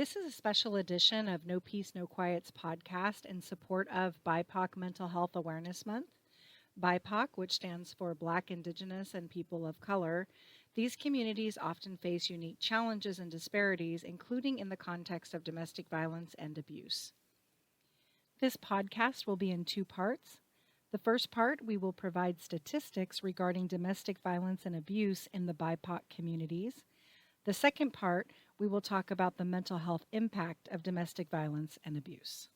This is a special edition of No Peace, No Quiets podcast in support of BIPOC Mental Health Awareness Month. BIPOC, which stands for Black, Indigenous, and People of Color, these communities often face unique challenges and disparities, including in the context of domestic violence and abuse. This podcast will be in two parts. The first part, we will provide statistics regarding domestic violence and abuse in the BIPOC communities. The second part, we will talk about the mental health impact of domestic violence and abuse.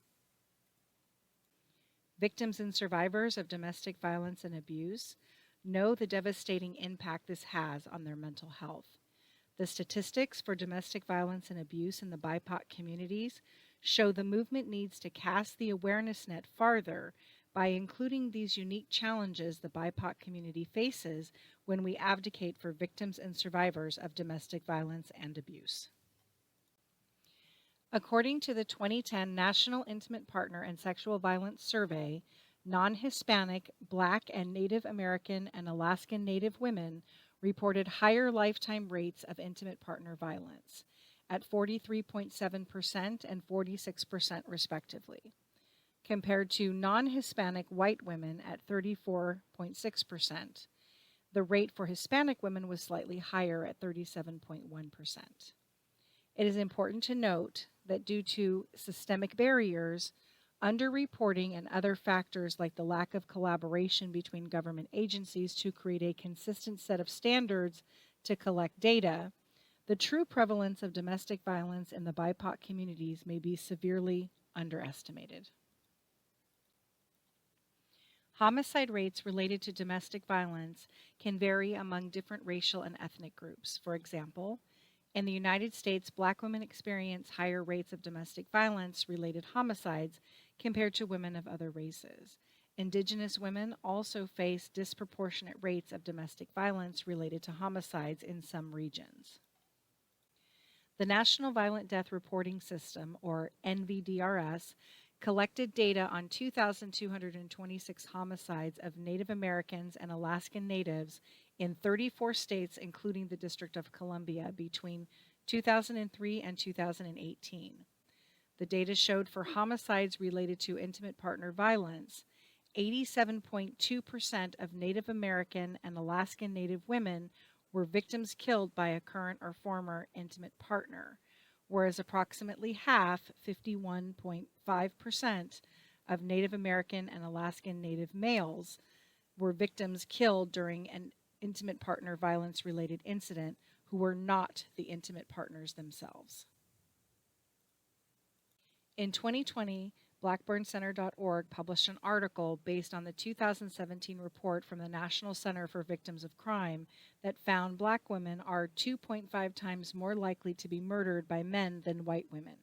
Victims and survivors of domestic violence and abuse know the devastating impact this has on their mental health. The statistics for domestic violence and abuse in the BIPOC communities show the movement needs to cast the awareness net farther by including these unique challenges the BIPOC community faces when we advocate for victims and survivors of domestic violence and abuse. According to the 2010 National Intimate Partner and Sexual Violence Survey, non-Hispanic, Black, and Native American and Alaskan Native women reported higher lifetime rates of intimate partner violence at 43.7% and 46% respectively, compared to non-Hispanic white women at 34.6%. The rate for Hispanic women was slightly higher at 37.1%. It is important to note that due to systemic barriers, underreporting, and other factors like the lack of collaboration between government agencies to create a consistent set of standards to collect data, the true prevalence of domestic violence in the BIPOC communities may be severely underestimated. Homicide rates related to domestic violence can vary among different racial and ethnic groups. For example, in the United States, Black women experience higher rates of domestic violence-related homicides compared to women of other races. Indigenous women also face disproportionate rates of domestic violence related to homicides in some regions. The National Violent Death Reporting System, or NVDRS, collected data on 2,226 homicides of Native Americans and Alaskan Natives in 34 states, including the District of Columbia, between 2003 and 2018. The data showed for homicides related to intimate partner violence, 87.2% of Native American and Alaskan Native women were victims killed by a current or former intimate partner, whereas approximately half, 51.5%, of Native American and Alaskan Native males were victims killed during an intimate partner violence-related incident who were not the intimate partners themselves. In 2020, BlackburnCenter.org published an article based on the 2017 report from the National Center for Victims of Crime that found Black women are 2.5 times more likely to be murdered by men than white women.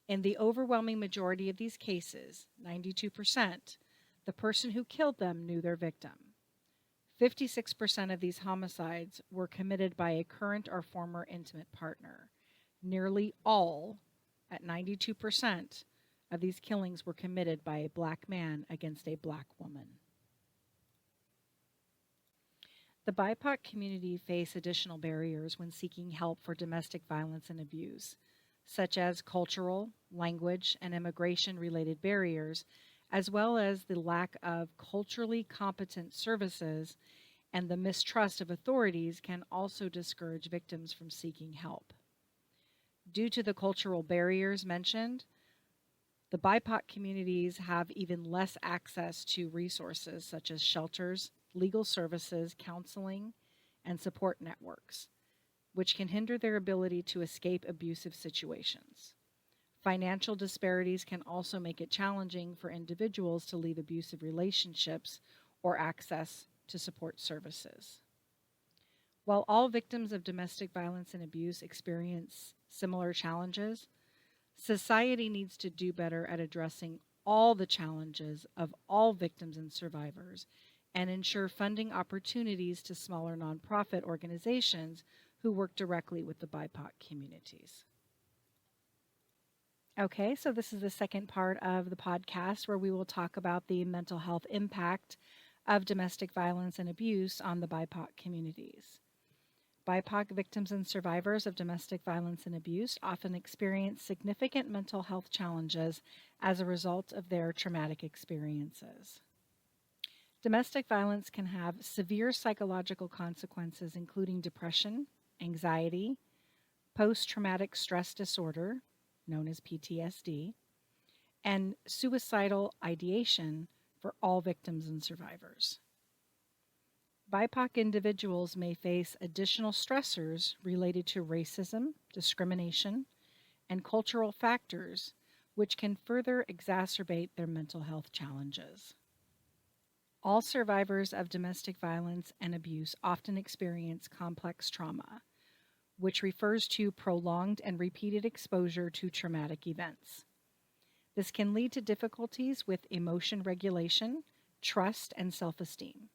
In the overwhelming majority of these cases, 92%, the person who killed them knew their victim. 56% of these homicides were committed by a current or former intimate partner. Nearly all, at 92%, of these killings were committed by a Black man against a Black woman. The BIPOC community face additional barriers when seeking help for domestic violence and abuse, such as cultural, language, and immigration-related barriers, as well as the lack of culturally competent services, and the mistrust of authorities can also discourage victims from seeking help. Due to the cultural barriers mentioned, the BIPOC communities have even less access to resources such as shelters, legal services, counseling, and support networks, which can hinder their ability to escape abusive situations. Financial disparities can also make it challenging for individuals to leave abusive relationships or access to support services. While all victims of domestic violence and abuse experience similar challenges, society needs to do better at addressing all the challenges of all victims and survivors and ensure funding opportunities to smaller nonprofit organizations who work directly with the BIPOC communities. Okay, so this is the second part of the podcast where we will talk about the mental health impact of domestic violence and abuse on the BIPOC communities. BIPOC victims and survivors of domestic violence and abuse often experience significant mental health challenges as a result of their traumatic experiences. Domestic violence can have severe psychological consequences, including depression, anxiety, post traumatic stress disorder, known as PTSD, and suicidal ideation for all victims and survivors. BIPOC individuals may face additional stressors related to racism, discrimination, and cultural factors, which can further exacerbate their mental health challenges. All survivors of domestic violence and abuse often experience complex trauma, which refers to prolonged and repeated exposure to traumatic events. This can lead to difficulties with emotion regulation, trust, and self-esteem.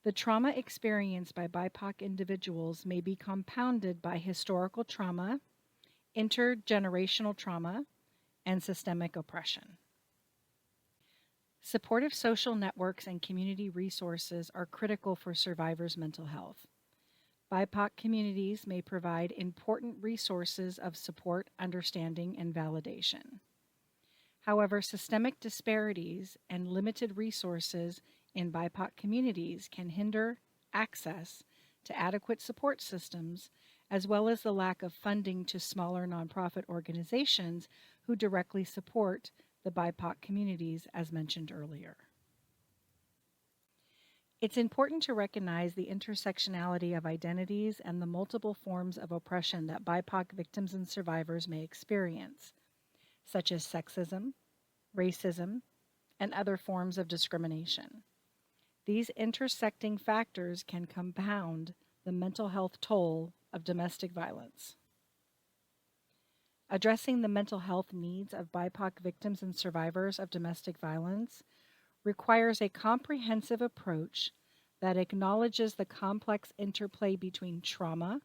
The trauma experienced by BIPOC individuals may be compounded by historical trauma, intergenerational trauma, and systemic oppression. Supportive social networks and community resources are critical for survivors' mental health. BIPOC communities may provide important resources of support, understanding, and validation. However, systemic disparities and limited resources in BIPOC communities can hinder access to adequate support systems, as well as the lack of funding to smaller nonprofit organizations who directly support the BIPOC communities, as mentioned earlier. It's important to recognize the intersectionality of identities and the multiple forms of oppression that BIPOC victims and survivors may experience, such as sexism, racism, and other forms of discrimination. These intersecting factors can compound the mental health toll of domestic violence. Addressing the mental health needs of BIPOC victims and survivors of domestic violence requires a comprehensive approach that acknowledges the complex interplay between trauma,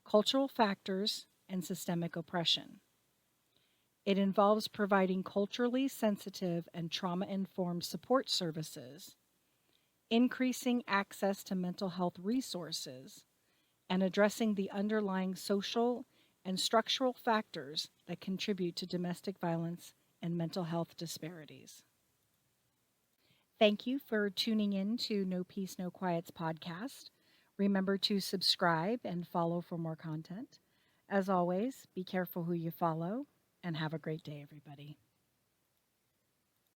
cultural factors, and systemic oppression. It involves providing culturally sensitive and trauma-informed support services, increasing access to mental health resources, and addressing the underlying social and structural factors that contribute to domestic violence and mental health disparities. Thank you for tuning in to No Peace, No Quiet's podcast. Remember to subscribe and follow for more content. As always, be careful who you follow, and have a great day, everybody.